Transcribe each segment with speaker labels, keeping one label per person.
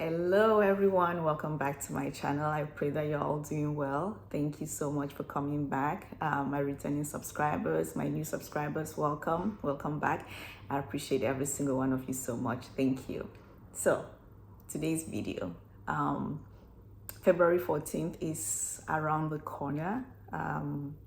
Speaker 1: Hello everyone, welcome back to my channel. I pray that you're all doing well. Thank you so much for coming back. My returning subscribers, my new subscribers, welcome back. I appreciate every single one of you so much. Thank you. So today's video, February 14th is around the corner.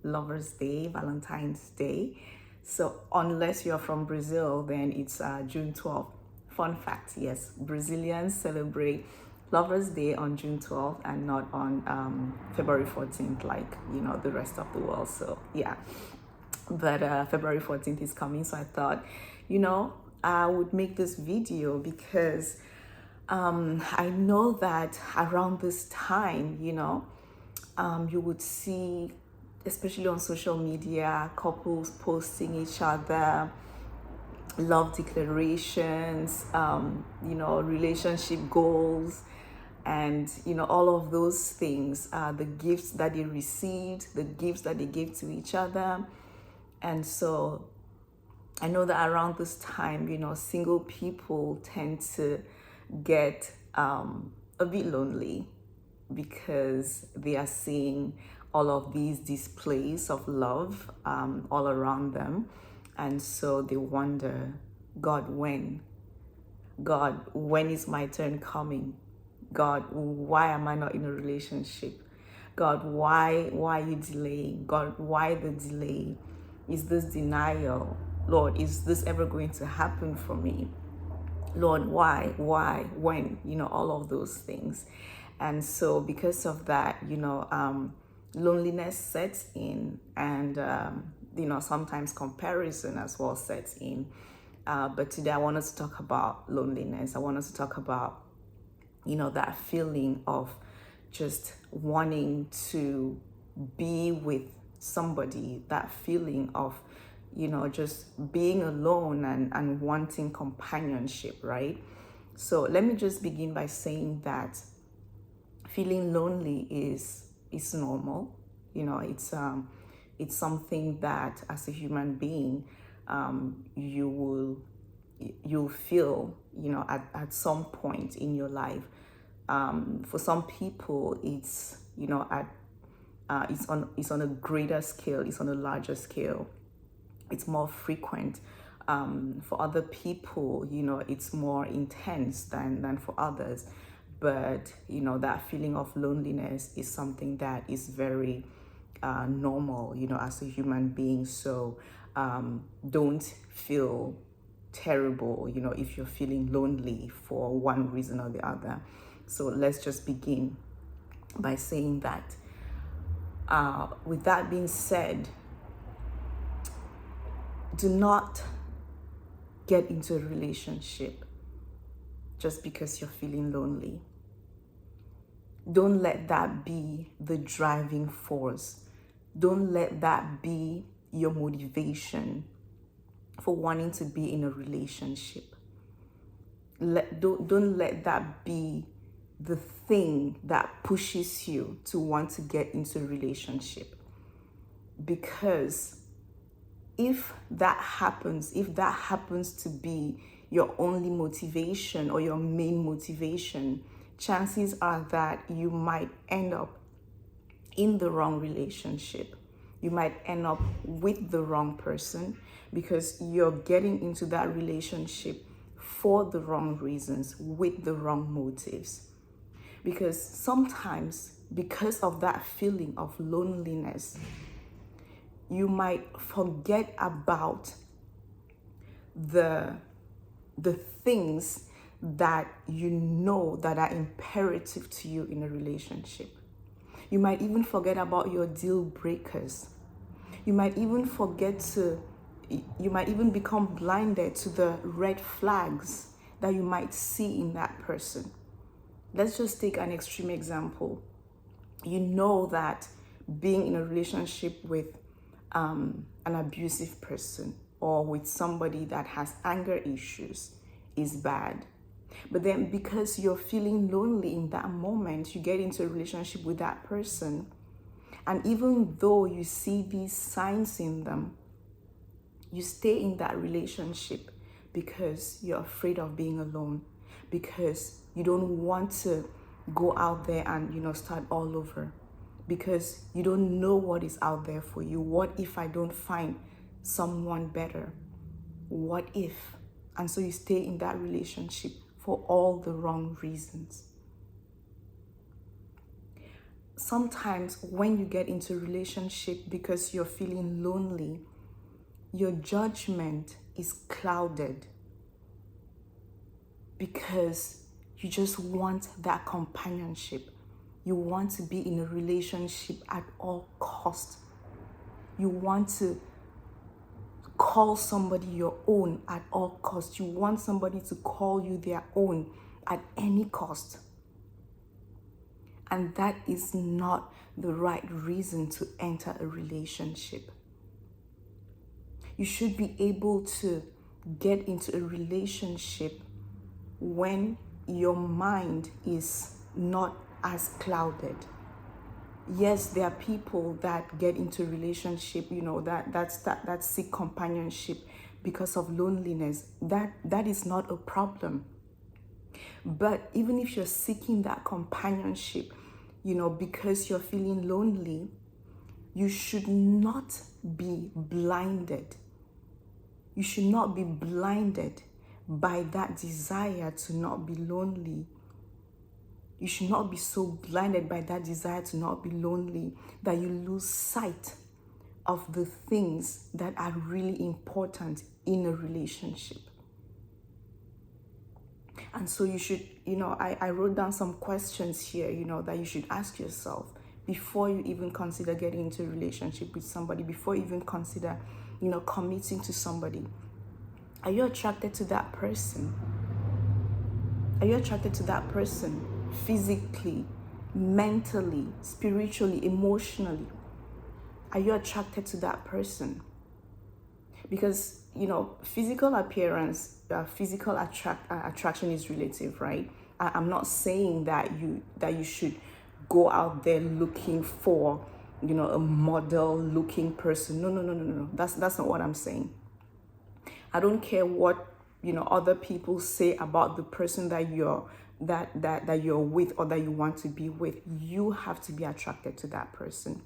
Speaker 1: Lover's Day, Valentine's Day. So unless you're from Brazil, then it's June 12th. Fun fact, yes, Brazilians celebrate Lover's Day on June 12th and not on February 14th, like, the rest of the world. So yeah, but February 14th is coming. So I thought, I would make this video because I know that around this time, you would see, especially on social media, couples posting each other love declarations, relationship goals, and all of those things, the gifts that they received, the gifts that they gave to each other. And so I know that around this time, single people tend to get a bit lonely because they are seeing all of these displays of love all around them. And so they wonder, God, when? God, when is my turn coming? God, why am I not in a relationship? God, why are you delaying? God, why the delay? Is this denial? Lord, is this ever going to happen for me? Lord, why, when? All of those things. And so because of that, loneliness sets in, and sometimes comparison as well sets in. But today I want us to talk about loneliness. I want us to talk about, that feeling of just wanting to be with somebody, that feeling of, just being alone and wanting companionship, right? So let me just begin by saying that feeling lonely is normal. It's something that as a human being, you'll feel, at some point in your life. For some people, it's it's on a greater scale, it's on a larger scale, it's more frequent. For other people, it's more intense than for others. But that feeling of loneliness is something that is very normal, as a human being. So don't feel terrible, if you're feeling lonely for one reason or the other. So let's just begin by saying that. With that being said, do not get into a relationship just because you're feeling lonely. Don't let that be the driving force. Don't let that be your motivation for wanting to be in a relationship. Don't let that be the thing that pushes you to want to get into a relationship. Because if that happens to be your only motivation or your main motivation, chances are that you might end up in the wrong relationship. You might end up with the wrong person because you're getting into that relationship for the wrong reasons, with the wrong motives. Because sometimes, because of that feeling of loneliness, you might forget about the things that that are imperative to you in a relationship. You might even forget about your deal breakers. You might even become blinded to the red flags that you might see in that person. Let's just take an extreme example. You know that being in a relationship with an abusive person or with somebody that has anger issues is bad. But then because you're feeling lonely in that moment, you get into a relationship with that person. And even though you see these signs in them, you stay in that relationship because you're afraid of being alone, because you don't want to go out there and, start all over, because you don't know what is out there for you. What if I don't find someone better? What if? And so you stay in that relationship for all the wrong reasons. Sometimes when you get into a relationship because you're feeling lonely, your judgment is clouded because you just want that companionship. You want to be in a relationship at all cost. You want to call somebody your own at all cost. You want somebody to call you their own at any cost. And that is not the right reason to enter a relationship. You should be able to get into a relationship when your mind is not as clouded. Yes, there are people that get into a relationship, that seek companionship because of loneliness. That is not a problem. But even if you're seeking that companionship, because you're feeling lonely, you should not be blinded. You should not be blinded by that desire to not be lonely. You should not be so blinded by that desire to not be lonely that you lose sight of the things that are really important in a relationship. And so you should, I wrote down some questions here, that you should ask yourself before you even consider getting into a relationship with somebody, before you even consider, committing to somebody. Are you attracted to that person? Are you attracted to that person physically, mentally, spiritually, emotionally? Are you attracted to that person? Because, physical appearance, physical attraction is relative, right? I'm not saying that you should go out there looking for, a model-looking person. No. That's not what I'm saying. I don't care what, other people say about the person that you're with or that you want to be with. You have to be attracted to that person.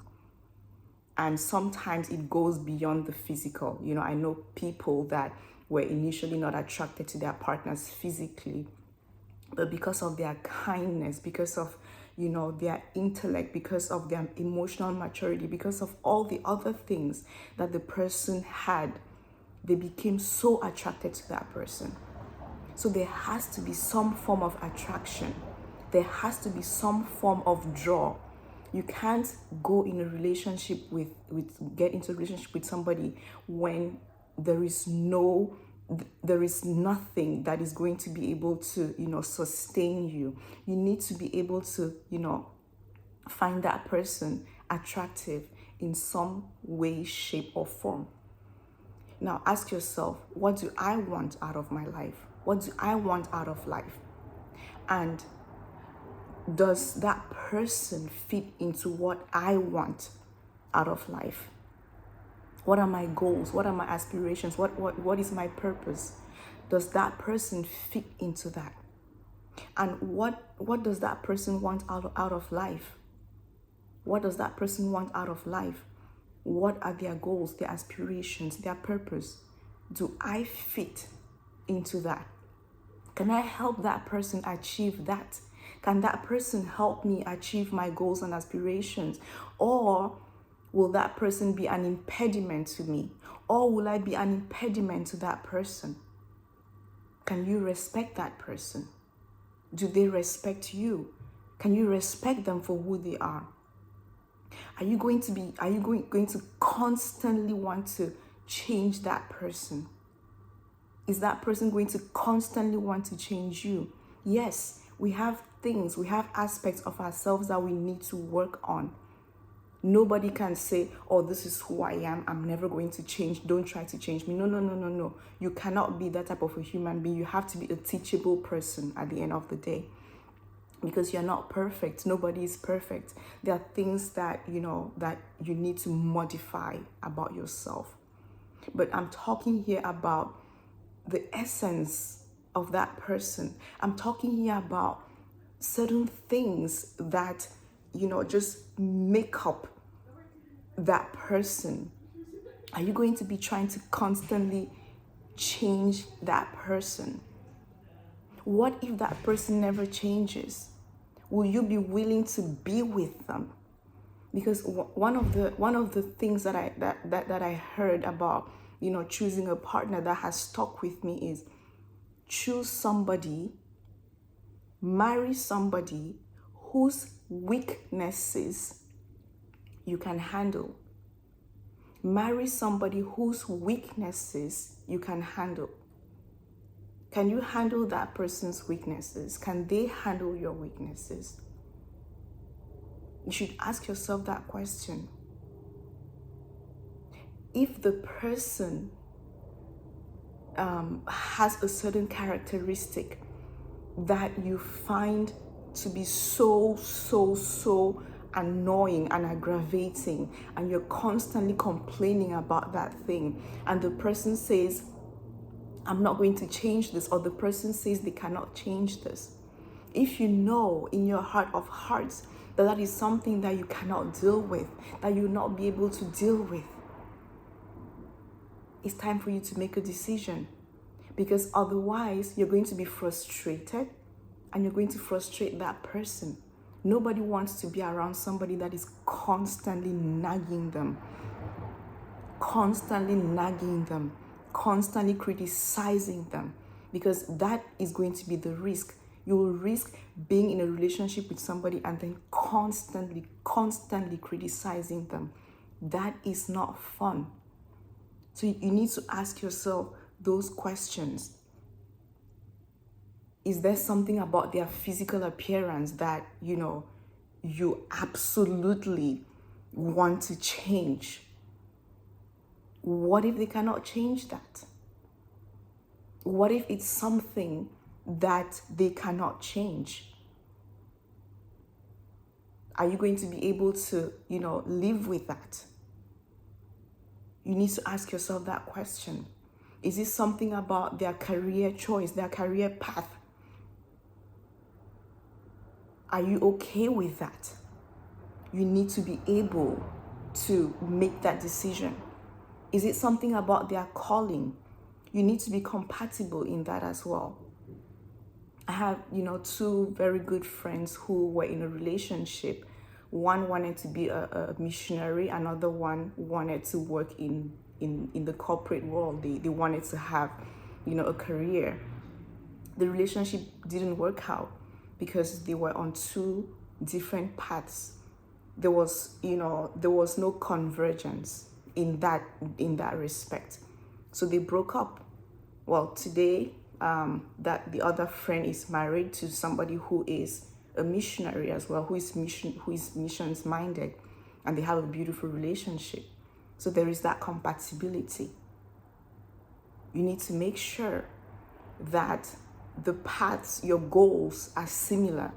Speaker 1: And sometimes it goes beyond the physical. I know people that were initially not attracted to their partners physically, but because of their kindness, because of, their intellect, because of their emotional maturity, because of all the other things that the person had, they became so attracted to that person. So there has to be some form of attraction. There has to be some form of draw. You can't go in a relationship get into a relationship with somebody when there is nothing that is going to be able to, sustain you. You need to be able to, find that person attractive in some way, shape, or form. Now ask yourself, what do I want out of my life? What do I want out of life? And does that person fit into what I want out of life? What are my goals? What are my aspirations? What is my purpose? Does that person fit into that? And what does that person want out of life? What does that person want out of life? What are their goals, their aspirations, their purpose? Do I fit into that? Can I help that person achieve that? Can that person help me achieve my goals and aspirations? Or will that person be an impediment to me? Or will I be an impediment to that person? Can you respect that person? Do they respect you? Can you respect them for who they are? Are you going to constantly want to change that person? Is that person going to constantly want to change you? Yes, we have aspects of ourselves that we need to work on. Nobody can say, oh, this is who I am. I'm never going to change. Don't try to change me. No. You cannot be that type of a human being. You have to be a teachable person at the end of the day. Because you're not perfect. Nobody is perfect. There are things that you need to modify about yourself. But I'm talking here about the essence of that person. I'm talking here about certain things that, just make up that person. Are you going to be trying to constantly change that person? What if that person never changes? Will you be willing to be with them? Because one of the things that I heard about, choosing a partner that has stuck with me is choose somebody, marry somebody whose weaknesses you can handle. Marry somebody whose weaknesses you can handle. Can you handle that person's weaknesses? Can they handle your weaknesses? You should ask yourself that question. If the person has a certain characteristic that you find to be so annoying and aggravating, and you're constantly complaining about that thing, and the person says, I'm not going to change this, or the person says they cannot change this, if you know in your heart of hearts that that is something that you cannot deal with, that you'll not be able to deal with, it's time for you to make a decision. Because otherwise, you're going to be frustrated and you're going to frustrate that person. Nobody wants to be around somebody that is constantly nagging them, constantly criticizing them, because that is going to be the risk. You will risk being in a relationship with somebody and then constantly criticizing them. That is not fun. So you need to ask yourself those questions. Is there something about their physical appearance that, you absolutely want to change? What if they cannot change that? What if it's something that they cannot change? Are you going to be able to, live with that? You need to ask yourself that question. Is it something about their career choice, their career path? Are you okay with that? You need to be able to make that decision. Is it something about their calling? You need to be compatible in that as well. I have, two very good friends who were in a relationship. One wanted to be a missionary, another one wanted to work in the corporate world. They wanted to have, a career. The relationship didn't work out because they were on two different paths. There was no convergence in that respect. So they broke up. Well, today, that the other friend is married to somebody who is a missionary as well, who is missions minded, and they have a beautiful relationship. So there is that compatibility. You need to make sure that the paths, your goals are similar,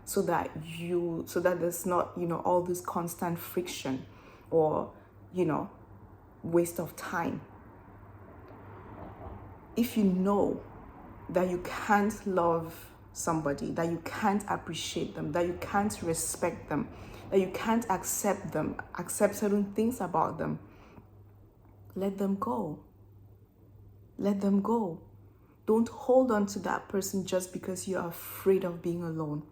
Speaker 1: so that there's not, all this constant friction or, waste of time. If you know that you can't love somebody, that you can't appreciate them, that you can't respect them, that you can't accept certain things about them, let them go. Let them go. Don't hold on to that person just because you're afraid of being alone.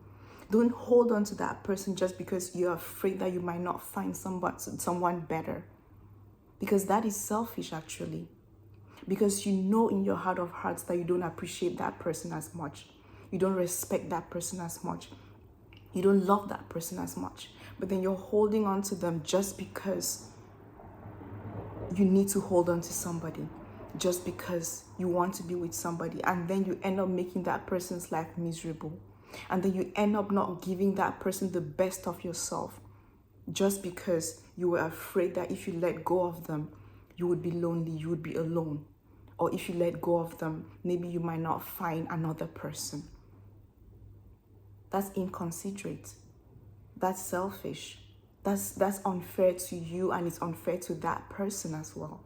Speaker 1: Don't hold on to that person just because you're afraid that you might not find someone better. Because that is selfish, actually. Because you know in your heart of hearts that you don't appreciate that person as much. You don't respect that person as much. You don't love that person as much. But then you're holding on to them just because you need to hold on to somebody. Just because you want to be with somebody. And then you end up making that person's life miserable. And then you end up not giving that person the best of yourself. Just because you were afraid that if you let go of them, you would be lonely, you would be alone. Or if you let go of them, maybe you might not find another person. That's inconsiderate. That's selfish. That's unfair to you, and it's unfair to that person as well.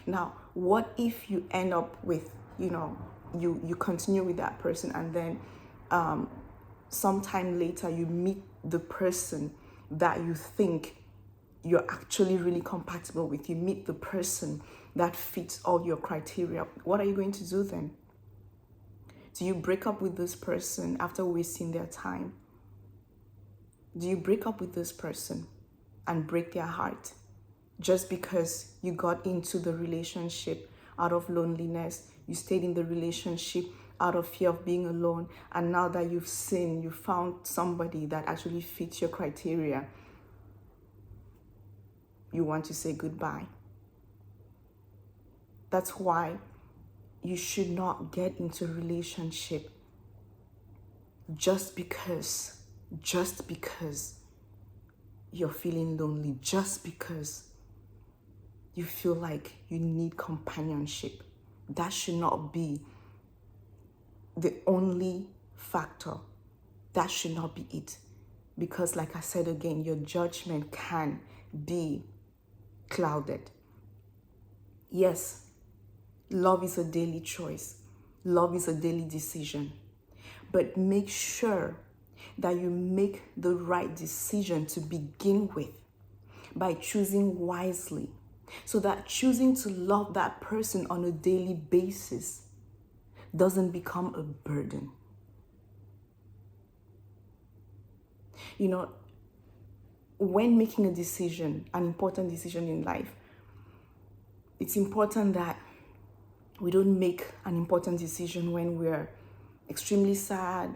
Speaker 1: Now, what if you end up with, you continue with that person, and then sometime later you meet the person that you think you're actually really compatible with. You meet the person that fits all your criteria. What are you going to do then? Do you break up with this person after wasting their time? Do you break up with this person and break their heart just because you got into the relationship out of loneliness? You stayed in the relationship out of fear of being alone, and now that you've sinned, you found somebody that actually fits your criteria, you want to say goodbye. That's why you should not get into a relationship just because you're feeling lonely, just because you feel like you need companionship. That should not be the only factor. That should not be it. Because like I said again, your judgment can be clouded. Yes, love is a daily choice. Love is a daily decision. But make sure that you make the right decision to begin with by choosing wisely, so that choosing to love that person on a daily basis doesn't become a burden. You know, when making a decision, an important decision in life, it's important that we don't make an important decision when we're extremely sad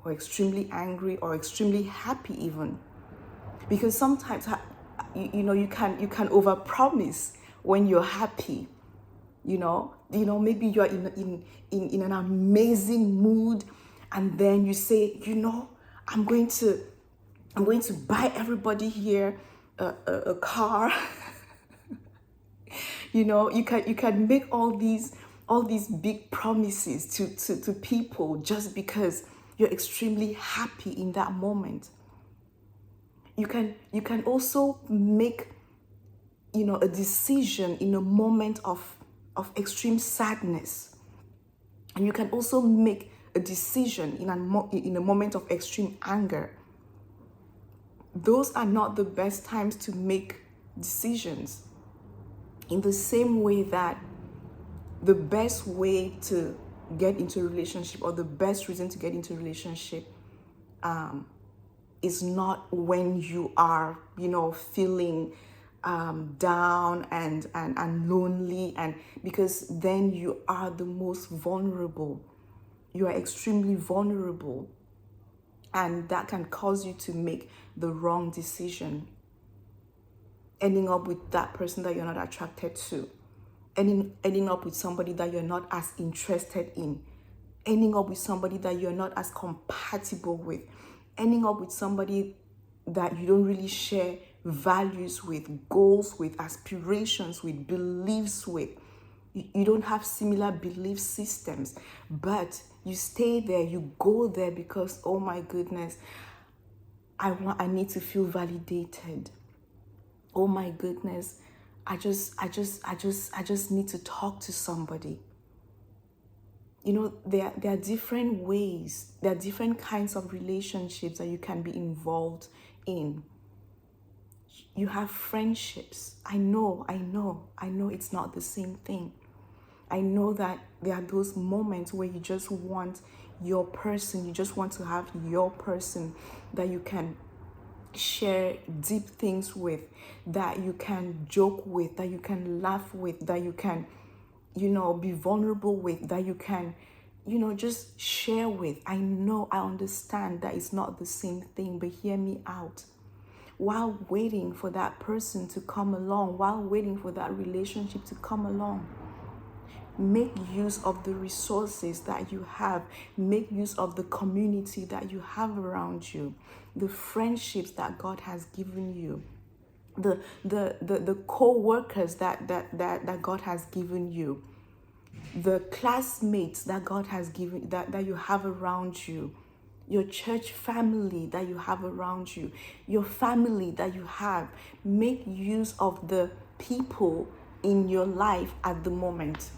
Speaker 1: or extremely angry or extremely happy even. Because sometimes, you can overpromise when you're happy. Maybe you're in an amazing mood, and then you say, I'm going to buy everybody here a car. You can make all these big promises to people just because you're extremely happy in that moment. You can also make a decision in a moment of extreme sadness, and you can also make a decision in a moment of extreme anger. Those are not the best times to make decisions. In the same way that the best way to get into a relationship, or the best reason to get into a relationship, is not when you are, feeling down and lonely, and because then you are the most vulnerable. You are extremely vulnerable, and that can cause you to make the wrong decision, ending up with that person that you're not attracted to, ending up with somebody that you're not as interested in, ending up with somebody that you're not as compatible with, ending up with somebody that you don't really share values with, goals with, aspirations with, beliefs with. You don't have similar belief systems, but you stay there, you go there because, oh my goodness, I need to feel validated. Oh my goodness, I just need to talk to somebody. There are different ways, there are different kinds of relationships that you can be involved in. You have friendships. I know it's not the same thing. I know that there are those moments where you just want your person, you just want to have your person that you can share deep things with, that you can joke with, that you can laugh with, that you can, be vulnerable with, that you can, just share with. I know, I understand that it's not the same thing, but hear me out. While waiting for that person to come along, while waiting for that relationship to come along, make use of the resources that you have. Make use of the community that you have around you, the friendships that God has given you, the co-workers that God has given you, the classmates that God has given, that you have around you, your church family that you have around you, your family that you have. Make use of the people in your life at the moment.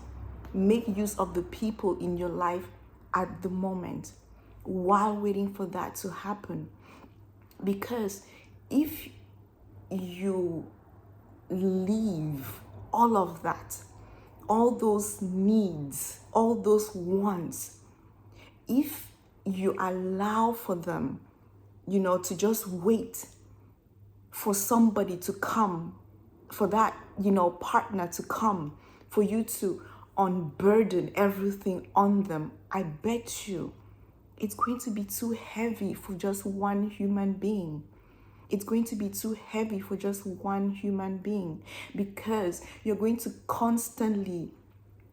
Speaker 1: Make use of the people in your life at the moment while waiting for that to happen. Because if you leave all of that, all those needs, all those wants, if you allow for them, to just wait for somebody to come, for that, partner to come, for you to unburden everything on them, I bet you it's going to be too heavy for just one human being. It's going to be too heavy for just one human being, because you're going to constantly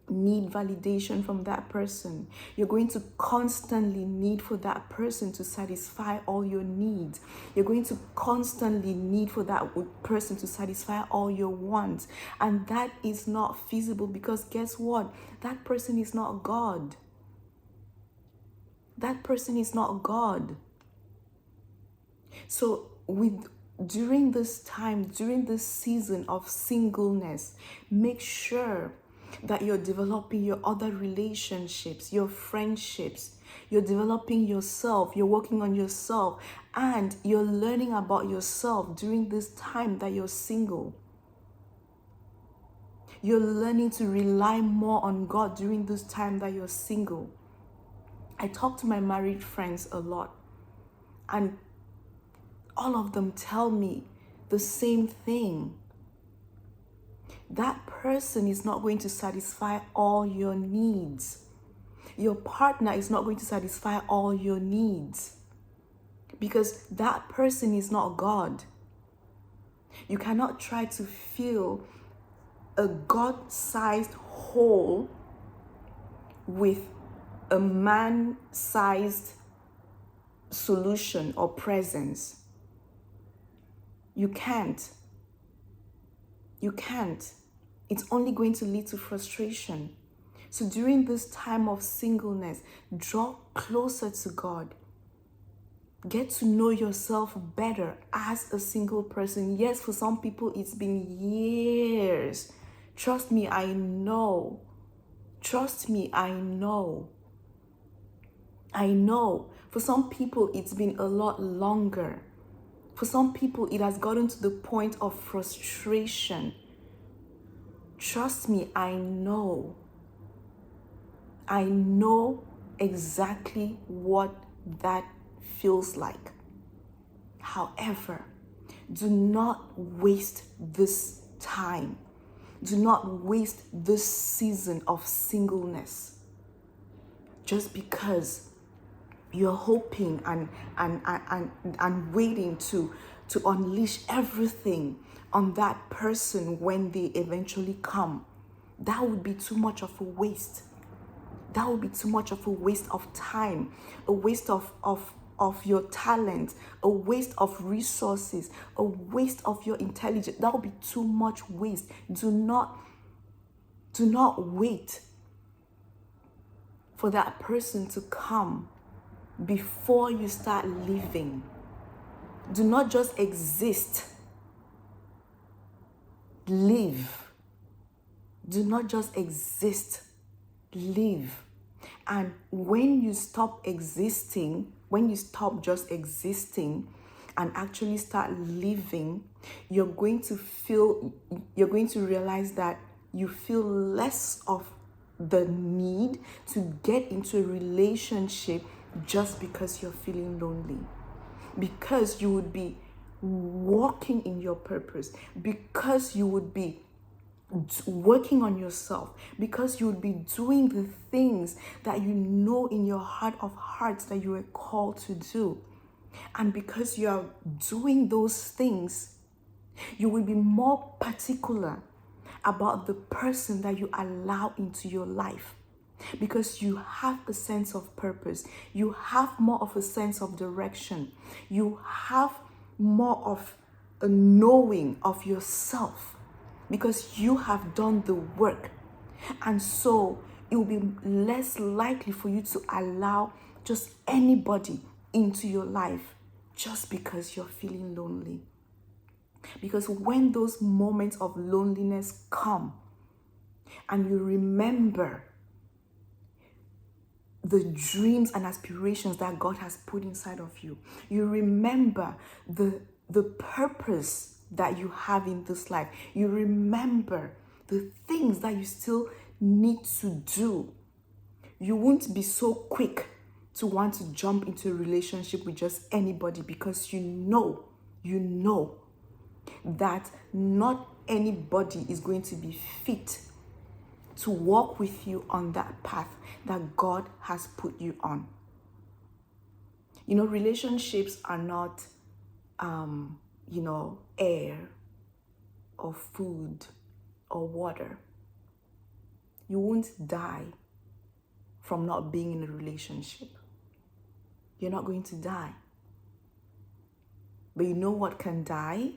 Speaker 1: need validation from that person. You're going to constantly need for that person to satisfy all your needs. You're going to constantly need for that person to satisfy all your wants. And that is not feasible, because guess what? That person is not God. That person is not God. So during this time, during this season of singleness, make sure that you're developing your other relationships, your friendships, you're developing yourself, you're working on yourself, and you're learning about yourself during this time that you're single. You're learning to rely more on God during this time that you're single. I talk to my married friends a lot, and all of them tell me the same thing. That person is not going to satisfy all your needs. Your partner is not going to satisfy all your needs, because that person is not God. You cannot try to fill a God-sized hole with a man-sized solution or presence. You can't. You can't. It's only going to lead to frustration. So during this time of singleness, draw closer to God. Get to know yourself better as a single person. Yes, for some people, it's been years. Trust me, I know. Trust me, I know. I know. For some people, it's been a lot longer. For some people, it has gotten to the point of frustration. Trust me, I know. I know exactly what that feels like. However, do not waste this time. Do not waste this season of singleness just because you're hoping and waiting to unleash everything on that person when they eventually come. That would be too much of a waste. That would be too much of a waste of time, a waste of your talent, a waste of resources, a waste of your intelligence. That would be too much waste. Do not wait for that person to come before you start living. Do not just exist. Live. Do not just exist. Live. And when you stop existing, when you stop just existing and actually start living, you're going to realize that you feel less of the need to get into a relationship just because you're feeling lonely. Because you would be walking in your purpose. Because you would be working on yourself, because you would be doing the things that you know in your heart of hearts that you were called to do. And because you are doing those things, you will be more particular about the person that you allow into your life, because you have a sense of purpose. You have more of a sense of direction. You have more of a knowing of yourself, because you have done the work. And so it will be less likely for you to allow just anybody into your life just because you're feeling lonely. Because when those moments of loneliness come, and you remember the dreams and aspirations that God has put inside of you. You remember the purpose that you have in this life. You remember the things that you still need to do. You won't be so quick to want to jump into a relationship with just anybody, because you know that not anybody is going to be fit to walk with you on that path that God has put you on. You know, relationships are not, air or food or water. You won't die from not being in a relationship. You're not going to die. But you know what can die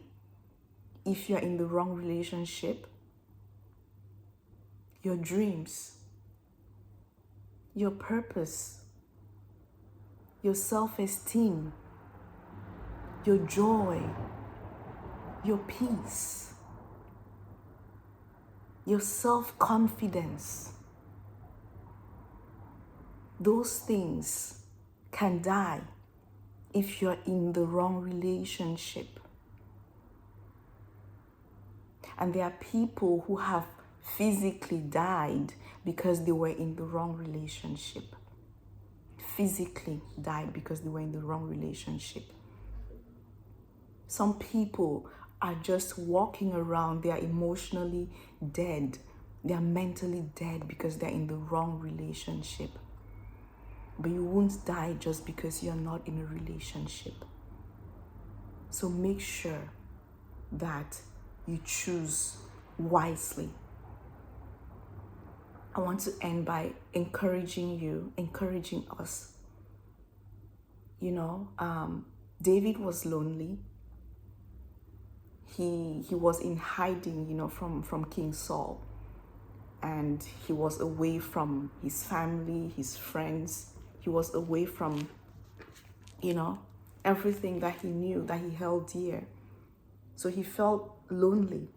Speaker 1: if you're in the wrong relationship? Your dreams, your purpose, your self-esteem, your joy, your peace, your self-confidence. Those things can die if you're in the wrong relationship. And there are people who have physically died because they were in the wrong relationship. Physically died because they were in the wrong relationship. Some people are just walking around, they are emotionally dead. They are mentally dead because they're in the wrong relationship. But you won't die just because you're not in a relationship. So make sure that you choose wisely. I want to end by encouraging us. David was lonely. He was in hiding, from King Saul. And he was away from his family, his friends. He was away from, everything that he knew, that he held dear. So he felt lonely.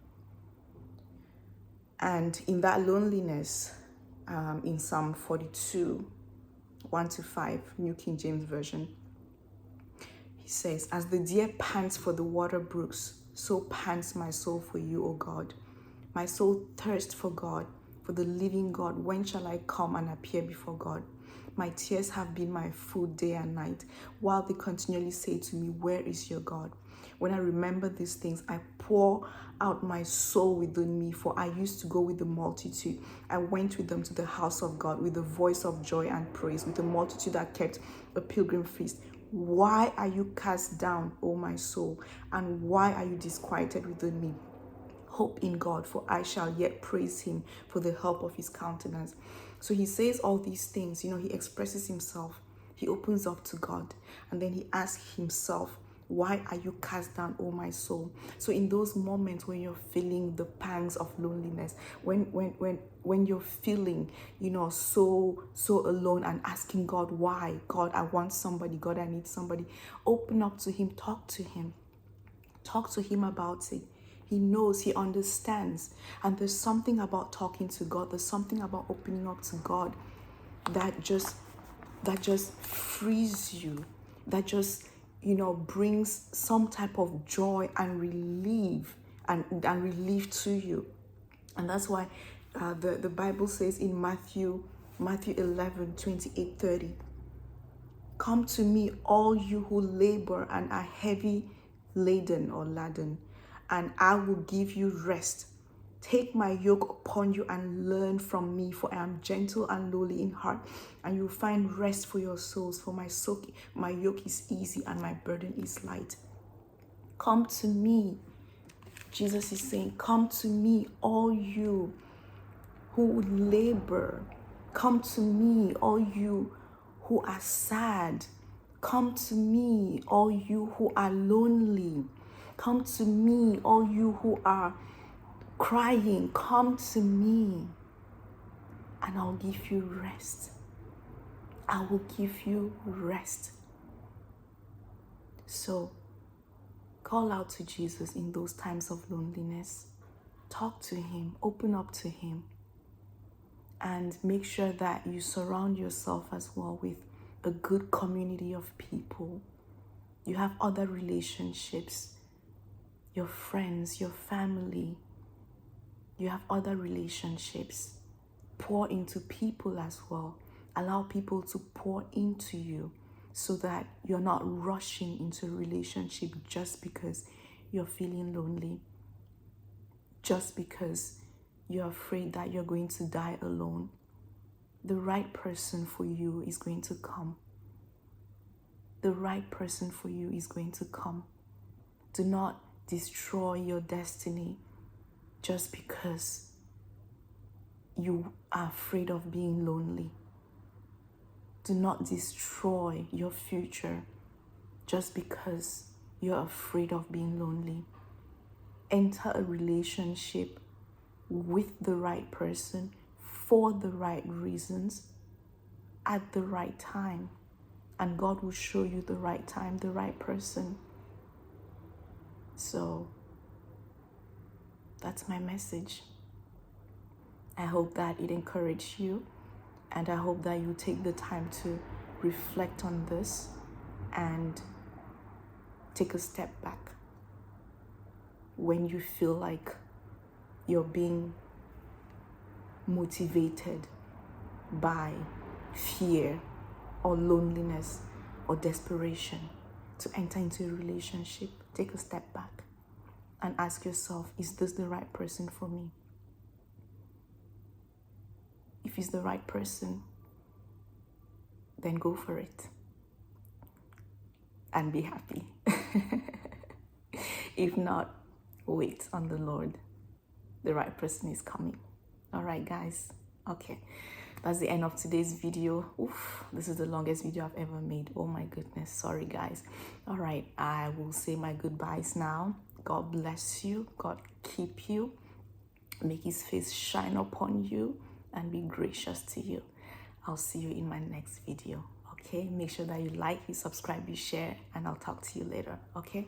Speaker 1: And in that loneliness, in Psalm 42, 1-5, New King James Version, he says, "As the deer pants for the water brooks, so pants my soul for you, O God. My soul thirsts for God, for the living God. When shall I come and appear before God? My tears have been my food day and night, while they continually say to me, where is your God? When I remember these things, I pour out my soul within me, for I used to go with the multitude. I went with them to the house of God with a voice of joy and praise, with a multitude that kept a pilgrim feast. Why are you cast down, O my soul? And why are you disquieted within me? Hope in God, for I shall yet praise him for the help of his countenance." So he says all these things, he expresses himself, he opens up to God, and then he asks himself, why are you cast down, O my soul? So in those moments when you're feeling the pangs of loneliness, when you're feeling, so alone, and asking God, why? God, I want somebody. God, I need somebody. Open up to him, talk to him about it. He knows, he understands. And there's something about talking to God, there's something about opening up to God that just frees you, that just, brings some type of joy and relief and relief to you. And that's why the Bible says in Matthew 11, 28, 30, "Come to me, all you who labor and are heavy laden, and I will give you rest. Take my yoke upon you and learn from me, for I am gentle and lowly in heart, and you'll find rest for your souls. For my yoke is easy and my burden is light." Come to me. Jesus is saying, come to me, all you who labor. Come to me, all you who are sad. Come to me, all you who are lonely. Come to me, all you who are crying. Come to me, and I'll give you rest. I will give you rest. So, call out to Jesus in those times of loneliness. Talk to him. Open up to him. And make sure that you surround yourself as well with a good community of people. You have other relationships, your friends, your family. You have other relationships. Pour into people as well. Allow people to pour into you so that you're not rushing into a relationship just because you're feeling lonely, just because you're afraid that you're going to die alone. The right person for you is going to come. The right person for you is going to come. Do not destroy your destiny just because you are afraid of being lonely. Do not destroy your future just because you're afraid of being lonely. Enter a relationship with the right person for the right reasons at the right time. And God will show you the right time, the right person. So that's my message. I hope that it encouraged you, and I hope that you take the time to reflect on this and take a step back when you feel like you're being motivated by fear or loneliness or desperation to enter into a relationship. Take a step back and ask yourself, is this the right person for me? If it's the right person, then go for it and be happy. If not, wait on the Lord. The right person is coming. All right, guys. Okay, that's the end of today's video. Oof, this is the longest video I've ever made. Oh my goodness, sorry guys. All right, I will say my goodbyes now. God bless you. God keep you. Make his face shine upon you and be gracious to you. I'll see you in my next video. Okay, make sure that you like, you subscribe, you share, and I'll talk to you later. Okay.